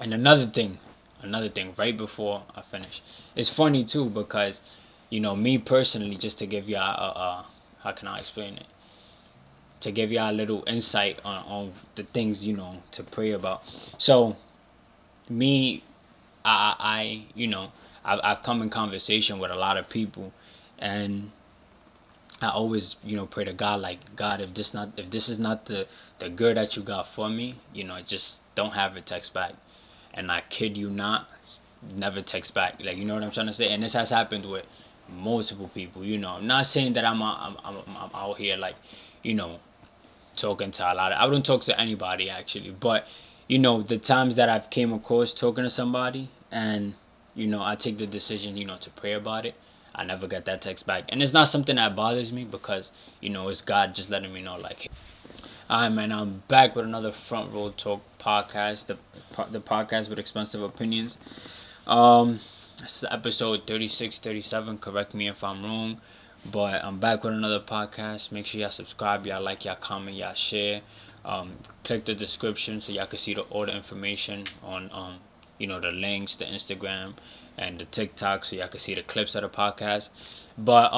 And another thing, right before I finish, it's funny too because, me personally, just to give y'all how can I explain it? To give y'all a little insight on the things to pray about. So me, I've come in conversation with a lot of people, and I always pray to God, like, God, if this is not the good that you got for me, just don't have it text back. And I kid you not, never text back. Like, you know what I'm trying to say. And this has happened with multiple people. I'm not saying that I'm out here like, you know talking to a lot of. I don't talk to anybody actually, but the times that I've came across talking to somebody, and I take the decision to pray about it. I never get that text back, and it's not something that bothers me because it's God just letting me know, like, hey. Alright, man, I'm back with another Front Row Talk podcast, the podcast with expensive opinions. This is episode 36, 37. Correct me if I'm wrong. But I'm back with another podcast. Make sure y'all subscribe, y'all like, y'all comment, y'all share. Click the description so y'all can see all the information on the links, the Instagram and the TikTok, so y'all can see the clips of the podcast. But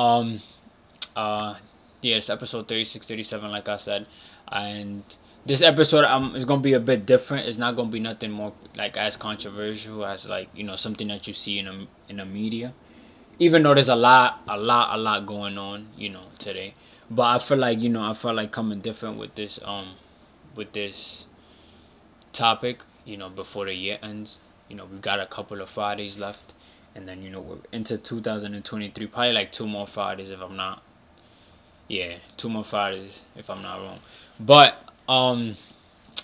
yeah, it's episode 36, 37, like I said. And this episode is gonna be a bit different. It's not gonna be nothing more like as controversial as, like, something that you see in the media. Even though there's a lot going on, today. But I feel like coming different with this topic, before the year ends. We've got a couple of Fridays left, and then we're into 2023. Probably like two more Fridays if I'm not. Yeah, two more Fridays if I'm not wrong. But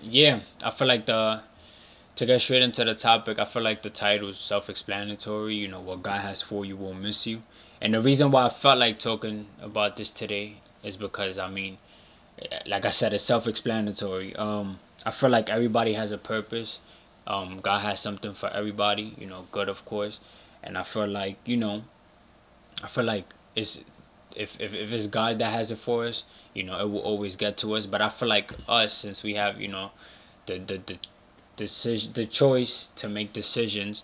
yeah, I feel like the to get straight into the topic, I feel like the title is self-explanatory. What God has for you won't miss you. And the reason why I felt like talking about this today is because, like I said, it's self-explanatory. I feel like everybody has a purpose. God has something for everybody. Good, of course. And I feel like it's if it's God that has it for us, it will always get to us. But I feel like us, since we have the decision, the choice to make decisions,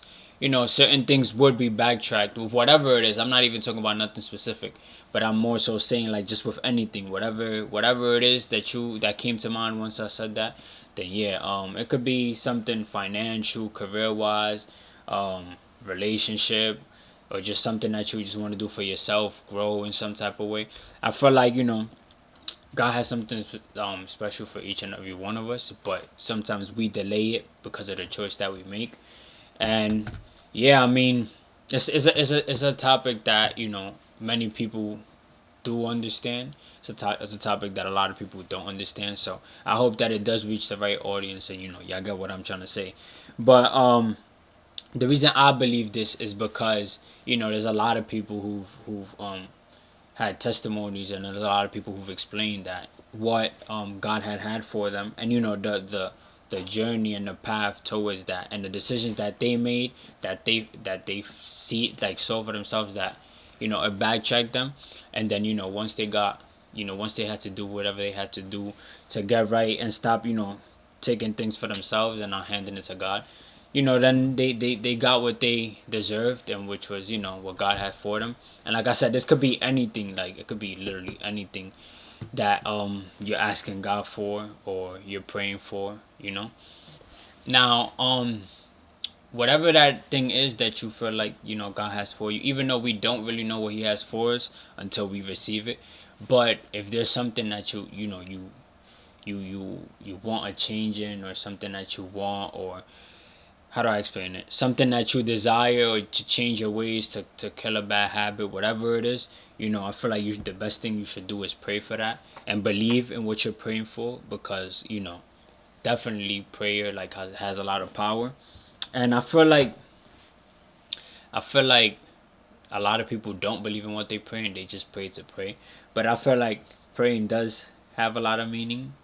certain things would be backtracked with whatever it is. I'm not even talking about nothing specific, but I'm more so saying, like, just with anything, whatever it is that came to mind once I said that. Then yeah, it could be something financial, career wise, relationship, or just something that you just want to do for yourself, grow in some type of way. I feel like God has something special for each and every one of us, but sometimes we delay it because of the choice that we make. And yeah, it's a topic that many people do understand. It's a topic that a lot of people don't understand. So I hope that it does reach the right audience, and y'all get what I'm trying to say. But the reason I believe this is because there's a lot of people who've had testimonies, and there's a lot of people who've explained that what God had for them, and the journey and the path towards that, and the decisions that they made, that they see, like, saw for themselves, that it backtracked them. And then once they had to do whatever they had to do to get right and stop taking things for themselves and not handing it to God, then they got what they deserved, and which was what God had for them. And like I said, this could be anything. Like, it could be literally anything that you're asking God for, or you're praying for. Now, whatever that thing is that you feel like God has for you, even though we don't really know what He has for us until we receive it. But if there's something that you want a change in, or something that you want, or how do I explain it? Something that you desire, or to change your ways, to kill a bad habit, whatever it is, I feel like the best thing you should do is pray for that, and believe in what you're praying for, because definitely prayer, like, has a lot of power. And I feel like a lot of people don't believe in what they pray, and they just pray to pray. But I feel like praying does have a lot of meaning.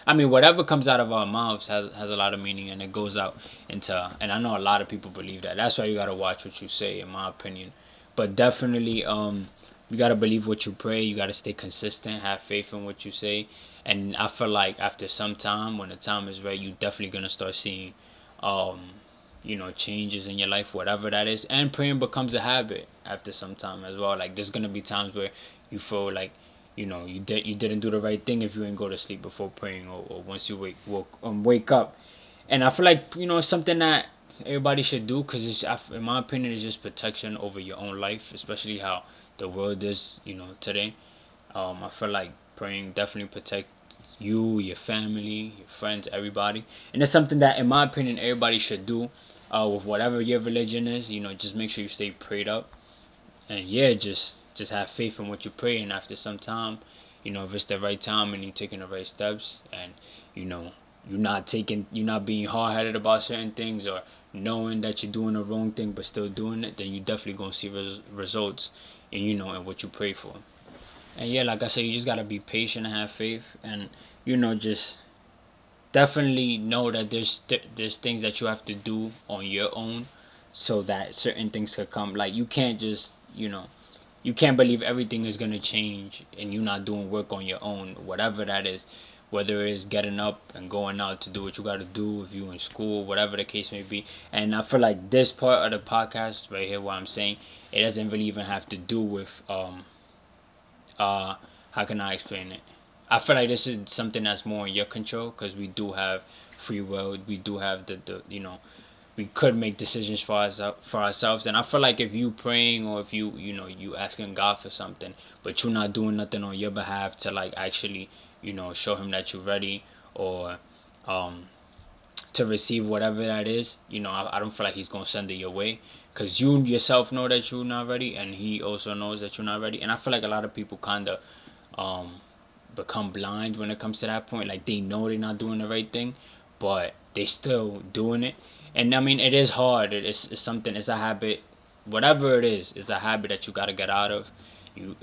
Whatever comes out of our mouths has a lot of meaning, and it goes out into. And I know a lot of people believe that. That's why you gotta watch what you say, in my opinion. But definitely, you gotta believe what you pray. You gotta stay consistent, have faith in what you say, and I feel like after some time, when the time is right, you definitely gonna start seeing, um, changes in your life, whatever that is. And praying becomes a habit after some time as well. Like, there's gonna be times where you feel like you didn't do the right thing if you didn't go to sleep before praying, or once you wake up. And I feel like it's something that everybody should do, because in my opinion, it's just protection over your own life, especially how the world is today. I feel like praying definitely protect you, your family, your friends, everybody. And it's something that, in my opinion, everybody should do. With whatever your religion is, just make sure you stay prayed up. And yeah, just have faith in what you pray. And after some time, if it's the right time and you're taking the right steps, and you're not being hard-headed about certain things, or knowing that you're doing the wrong thing but still doing it, then you definitely gonna see results and in what you pray for. And yeah, like I said, you just gotta be patient and have faith, and just definitely know that there's things that you have to do on your own, so that certain things could come. Like, you can't just you can't believe everything is gonna change and you're not doing work on your own, whatever that is. Whether it's getting up and going out to do what you gotta do, if you're in school, whatever the case may be. And I feel like this part of the podcast right here, what I'm saying, it doesn't really even have to do with how can I explain it? I feel like this is something that's more in your control, because we do have free will. We do have the we could make decisions for ourselves. And I feel like if you praying, or if you asking God for something, but you're not doing nothing on your behalf to, like, actually show him that you're ready, or to receive whatever that is, I don't feel like he's gonna send it your way, because you yourself know that you're not ready, and he also knows that you're not ready. And I feel like a lot of people kind of become blind when it comes to that point. Like, they know they're not doing the right thing, but they still doing it. And I mean, it is hard. It's something. It's a habit. Whatever it is, it's a habit that you gotta get out of. You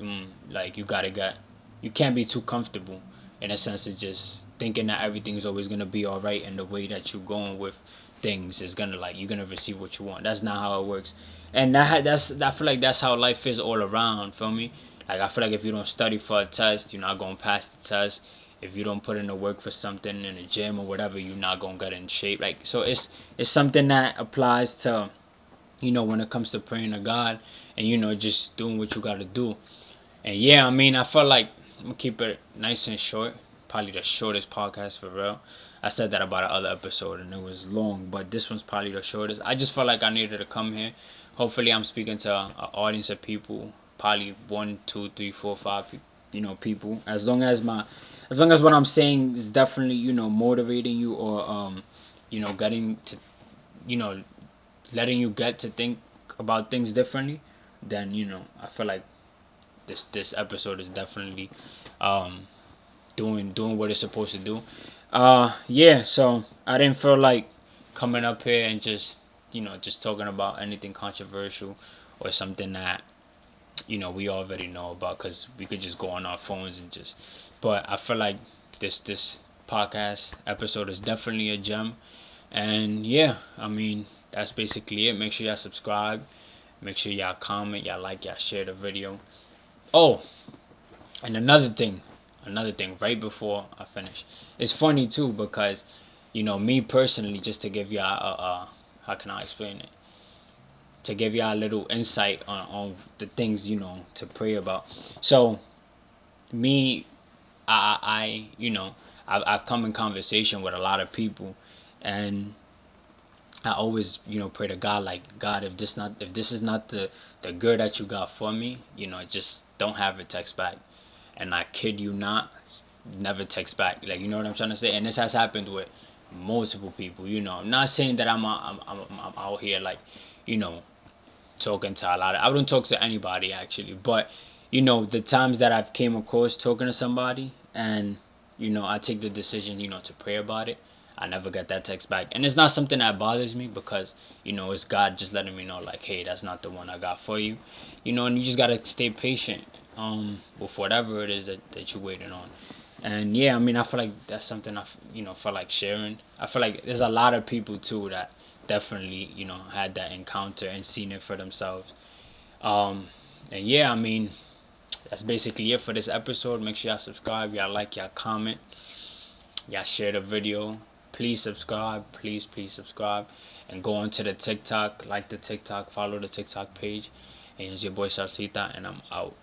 can't be too comfortable, in a sense of just thinking that everything's always gonna be all right, and the way that you're going with things is gonna, like, you're gonna receive what you want. That's not how it works. And I feel like that's how life is all around. Feel me? Like, I feel like if you don't study for a test, you're not gonna pass the test. If you don't put in the work for something in the gym or whatever, you're not gonna get in shape. Like, so it's something that applies to when it comes to praying to God, and just doing what you gotta do. And yeah, I mean, I felt like I'm gonna keep it nice and short. Probably the shortest podcast for real. I said that about another episode and it was long, but this one's probably the shortest. I just felt like I needed to come here. Hopefully, I'm speaking to an audience of people. Probably 1, 2, 3, 4, 5 people. As long as what I'm saying is definitely motivating you, or getting to letting you get to think about things differently, then I feel like this episode is definitely doing what it's supposed to do. Yeah, so I didn't feel like coming up here and just talking about anything controversial, or something that we already know about, because we could just go on our phones and just. But I feel like this podcast episode is definitely a gem. And yeah, I mean, that's basically it. Make sure y'all subscribe. Make sure y'all comment, y'all like, y'all share the video. Oh, and another thing right before I finish. It's funny too, because me personally, just to give y'all a how can I explain it? To give y'all a little insight on the things to pray about. So me, I've come in conversation with a lot of people, and I always pray to God, like, God, if this is not the good that you got for me, just don't have it text back. And I kid you not, never text back. Like, you know what I'm trying to say? And this has happened with multiple people. I'm not saying that I'm out here, like, talking to a lot of. I don't talk to anybody actually, but the times that I've came across talking to somebody, and I take the decision to pray about it, I never get that text back. And it's not something that bothers me, because it's God just letting me know, like, hey, that's not the one I got for you. And you just gotta stay patient with whatever it is that you're waiting on. And yeah, I mean, I feel like that's something I feel like sharing. I feel like there's a lot of people too that definitely had that encounter and seen it for themselves. And yeah, I mean, that's basically it for this episode. Make sure y'all subscribe, y'all like, y'all comment, y'all share the video. please subscribe, please subscribe, and go onto the TikTok, like the TikTok, follow the TikTok page. And it's your boy Ssalcita, and I'm out.